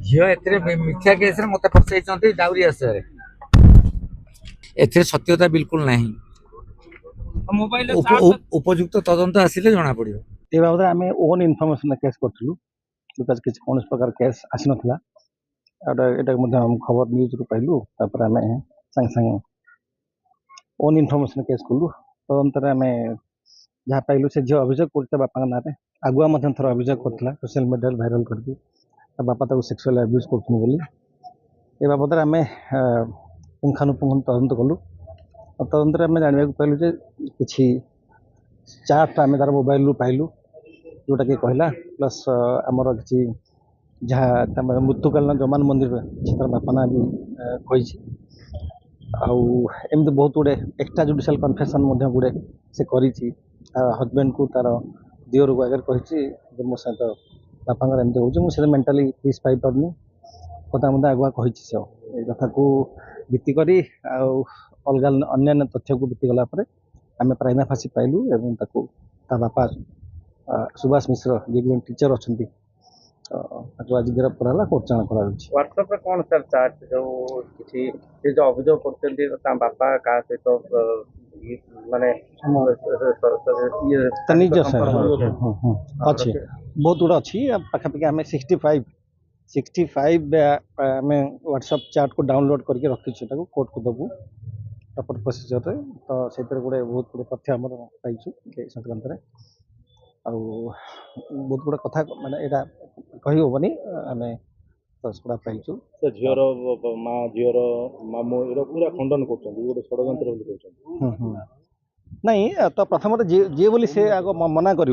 झील ए मिथ्या केस मत फसाई डाउरी आशय ए सत्यता बिल्कुल ना उपयुक्त तदंत आसिले जना पड़ो। ए बाबद आम ओन इनफर्मेशन केस करूँ बिकज किसी कौन प्रकार केस आसी ना खबर न्यूज रू पाइलु आम संगे संगे ओन इनफर्मेशन केस कलु तदंतर आम जहाँ पाइलु से झील अभियोग कर बापा ना आगुआ थर अभियोग कर सोशल मीडिया भाइराल करके बापा सेक्सुअल अब्यूज कर बाबद आम पुंखानुपुंख तदंत कलु तदंतर आम जानवा पाइलु कि चार्ट आम तार मोबाइल रू पाइलु जोटा कि कहला प्लस आमर किसी जहाँ मृत्युकालीन जमान मंदिर तार बापा ना भी कही आमती बहुत गुड़े एक्सट्रा जुडिशियल कन्फेसन गुड़े से कर हजबैंड को तार दिवर को आगे कही मो सहित बापा एमती हो मुझे मेन्टाली पीस पाई पार्नी कथा मत आगुआ कही से कथा को भित्तिक अलग अन्य तथ्य को भित्तिगला आम प्राइमा फासी पाइलु एवं ता बापा सुभाष मिश्र जी टीचर अच्छा आज गिरफ्त कराला कोर्ट चालाण करा व्हाट्सएप पे कौन सर चार्ट जो किसी ये जो अभियोग करते बापा का सहित माने निज अच्छी बहुत गुड़ा अच्छी पाखापाखि आम 65 आम व्हाट्सएप चार्ट को डाउनलोड करके रखी कोर्ट को दबू प्रॉपर प्रोसीजर तो से गुड़े बहुत गुड़े तथ्य आम पाइछु संक्रांत बहुत गुड़ा कथा माने एटा कही होबनी आम गुड़ा पाइछु झीर माँ झीर मामू ये पूरा खंडन कर षड्यंत्र नहीं तो प्रथम जी बोली से आग मना कर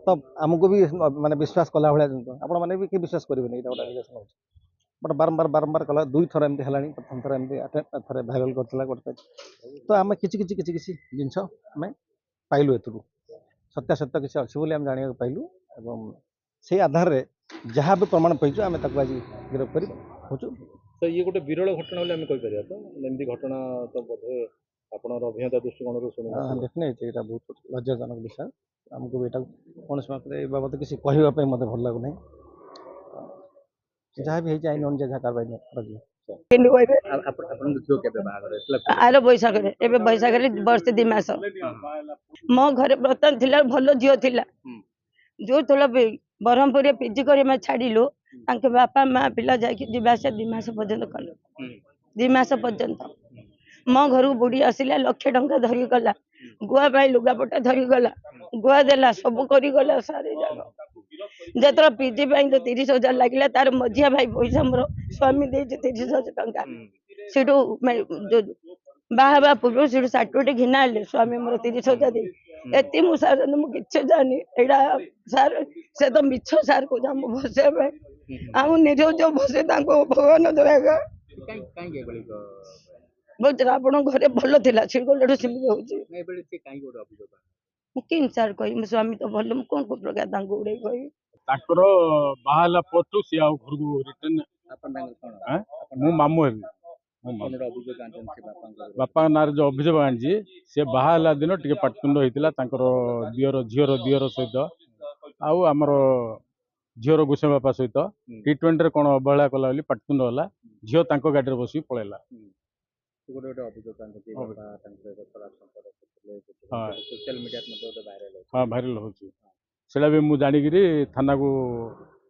तो आमको भी माने विश्वास कला भाया आपण मैंने भी विश्वास करेंगे ये बट बारंबार बारंबार कला दुई थर एमती है प्रथम थर एमती थे भाइराल करता गोटे तो आम किसी जिनस आम पाइलु एथुरु सत्यासत्य किसी अच्छी बोली आम जाना पाइलु एवं से आधार रे जहाँ भी प्रमाण पाइछु आम आज गिरफ्त कर तो ये गोटे विरल घटना बोली आम कहीपर तो एमती घटना तो बोधे आपन अभियंता दृष्टिकोण डेफिनेटली ये बहुत लज्जाजनक विषय आमको भी कौन बाबद किसी कहवाई मत भल लगुना जहाँ भी आईन अनुसार जहाँ कार्रवाई आर बैशाख बैशाख वर्ष 2 मास मो घर बर्तन थिला भल झील थिला जो थोड़ा ब्रह्मपुर पीजी कर छाड़िलु बापा माँ पिला जावास 2 मास पर्यंत कल 2 मास पर्यंत मो घर को बुढ़ी आसला 1 लाख टंका धरी गला गुआ पाई लुगापटा धरी गला गुआ देला सब करी गला सारे जाग जो पीजी तो 30,000 लगे तार मझिया भाई पैसा मोर स्वामी दे 30,000 टंका से बाहा पूर्व से सार्टिफिकेट घिना स्वामी मोर 30,000 दे एति मु सार मुझे जानी एडा सार से तो मिछ सार को जाम बसे आम निज जो बसे भगवान दयागा आपण घरे भल था छिड़गलू सेमती हो सार कही स्वामी तो भल कौन को प्रकार उड़े कही बाहला पोटू सी आ घर को रिटर्न मु मामू हेबी बापा ना जो अभियोग आनी सी बाहला दिन टे पाटकुंड होता दियर झीर दियर सहित आमर झीर गोसाई बापा सहित T20 कौन अवहेला कला पाटकुंड है झील गाड़ी बस पलैला हाँ भाइराल होटा भी मुझे जानिकी थाना को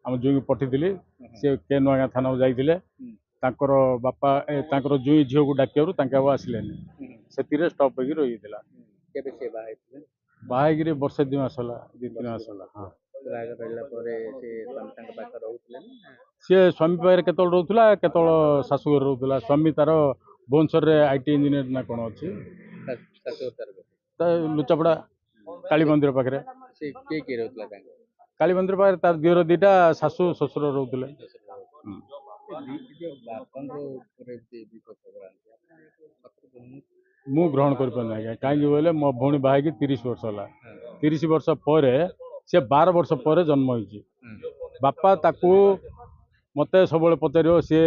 आम जो पठी सी के नुआ थाना को जाइए बापा जो झील को डाक आसले से स्टप हो रही बाहर वर्ष 2 मास है 2-3 मास है सी स्वामी पाखे केतल रोला केतल शाशुघर रोला स्वामी तार भुवनेश्वर IT इंजीनियर ना कौन अच्छी लुचापड़ा काली मंदिर पाखे काली मंदिर पाखे तार दियर 2टा शाशु शशुर रोते मु ग्रहण कर कहीं बोले मो भौणी बाहर 30 वर्ष है 30 वर्ष पर सी 12 वर्ष पर जन्म होती बापा ताकू मत सब पचार सी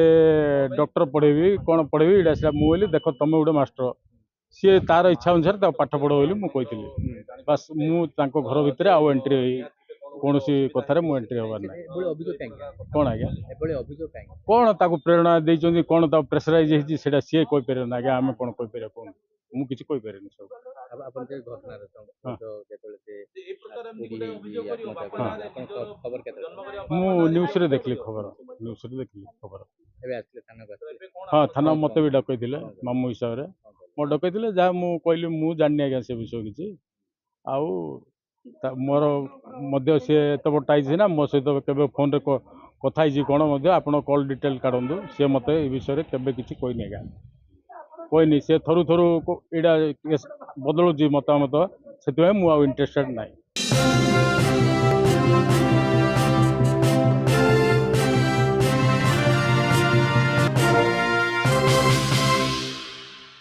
डॉक्टर पढ़ेबी कौन पढ़ेबी ये मुझे देख तुम गोटे मास्टर सी तार इच्छा अनुसार पाठ पढ़ बोली मुझे बस मु घर भितर आउ एंट्री କୌଣସି କଥାରେ ମୁଁ ଏଣ୍ଟ୍ରି ହେବାର ନାହିଁ। ଏଭଳି ଅଭିଯୋଗ କାହିଁକି କ'ଣ ଆଜ୍ଞା ଏଭଳି ଅଭିଯୋଗ କାହିଁକି କ'ଣ ତାକୁ ପ୍ରେରଣା ଦେଇଛନ୍ତି କ'ଣ ତାକୁ ପ୍ରେସରାଇଜ ହେଇଛି ସେଇଟା ସିଏ କହିପାରିବେ ନା ଆଜ୍ଞା ଆମେ କ'ଣ କହିପାରିବା କୁହନ୍ତୁ ମୁଁ କିଛି କହିପାରିବିନି ସବୁ। ଆପଣ ଯେ ଘଟଣାର ହଁ। ଯେତେବେଳେ ସେ ଆତ୍ମହତ୍ୟା କଲେ ଆପଣ ଖବର କେତେବେଳେ ମୁଁ ନ୍ୟୁଜ୍ରେ ଦେଖିଲି ଖବର ନ୍ୟୁଜ୍ରେ ଦେଖିଲି ଖବର। ଏବେ ଆସିଥିଲେ ଥାନାକୁ ଆସିଥିଲେ ହଁ ଥାନା ମୋତେ ବି ଡକେଇଥିଲେ ମାମୁଁ ହିସାବରେ ମୋ ଡକେଇଥିଲେ ଯାହା ମୁଁ କହିଲି ମୁଁ ଜାଣିନି ଆଜ୍ଞା ସେ ବିଷୟ କିଛି ଆଉ ମୋର ମଧ୍ୟ ସିଏ ଏତେ ବଡ଼ ଟାଇଛି ନା ମୋ ସହିତ କେବେ ଫୋନ୍ରେ କଥା ହେଇଛି କ'ଣ ମଧ୍ୟ ଆପଣ କଲ୍ ଡିଟେଲ୍ କାଢ଼ନ୍ତୁ ସିଏ ମୋତେ ଏ ବିଷୟରେ କେବେ କିଛି କହିନି ଆଜ୍ଞା କହିନି ସେ ଥରୁ ଏଇଟା ବଦଳୁଛି ମତାମତ ସେଥିପାଇଁ ମୁଁ ଆଉ ଇଣ୍ଟରେଷ୍ଟେଡ୍ ନାହିଁ।